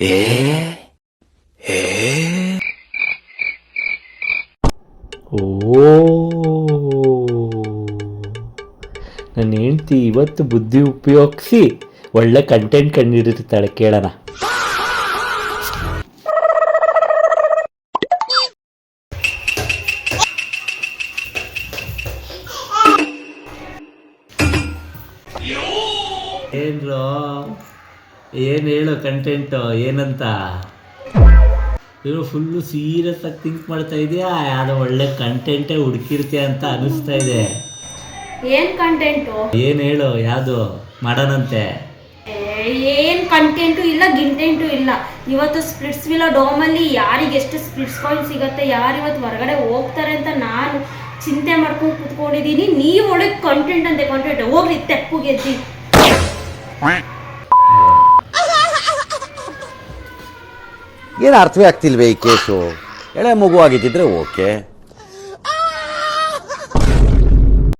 ಏ ಏ ಓ ನನ್ನ ಹೆಂಡ್ತಿ ಇವತ್ತು ಬುದ್ಧಿ ಉಪಯೋಗಿಸಿ ಒಳ್ಳೆ ಕಂಟೆಂಟ್ ಕಂಡಿಡಿರ್ತಾಳೆ, ಕೇಳೋಣ. ಏನ್ರೋ, ಏನು ಹೇಳು ಕಂಟೆಂಟು ಏನಂತ? ಇವರು ಫುಲ್ಲು ಸೀರಿಯಸ್ ಆಗಿ ಥಿಂಕ್ ಮಾಡ್ತಾ ಇದೆಯಾ? ಯಾವುದೋ ಒಳ್ಳೆ ಕಂಟೆಂಟೇ ಹುಡುಕಿರ್ತೀಯ ಅಂತ ಅನಿಸ್ತಾ ಇದೆ. ಏನ್ ಕಂಟೆಂಟು? ಏನು ಹೇಳು, ಯಾವುದು ಮಾಡೋಣಂತೆ? ಏನ್ ಕಂಟೆಂಟು ಇಲ್ಲ, ಗಿಂಟೆಂಟು ಇಲ್ಲ. ಇವತ್ತು ಸ್ಪ್ಲಿಟ್ಸ್ ವಿಲೋ ಡೋಮಲ್ಲಿ ಯಾರಿಗೆ ಎಷ್ಟು ಸ್ಪ್ಲಿಟ್ಸ್ ಕಾಯಿನ್ ಸಿಗತ್ತೆ, ಯಾರು ಇವತ್ತು ಹೊರಗಡೆ ಹೋಗ್ತಾರೆ ಅಂತ ನಾನು ಚಿಂತೆ ಮಾಡ್ಕೊಂಡು ಕೂತ್ಕೊಂಡಿದ್ದೀನಿ. ನೀವು ಒಳಗೆ ಕಂಟೆಂಟ್ ಅಂತೆ ಕಂಟೆಂಟ್, ಹೋಗ್ರಿ ತೆಪ್ಪು ಗೆದ್ದಿ. ಏನು ಅರ್ಥವೇ ಆಗ್ತಿಲ್ವೇ ಈ ಕೇಸು? ಎಳೆ ಮಗು ಆಗಿದ್ದಿದ್ರೆ ಓಕೆ,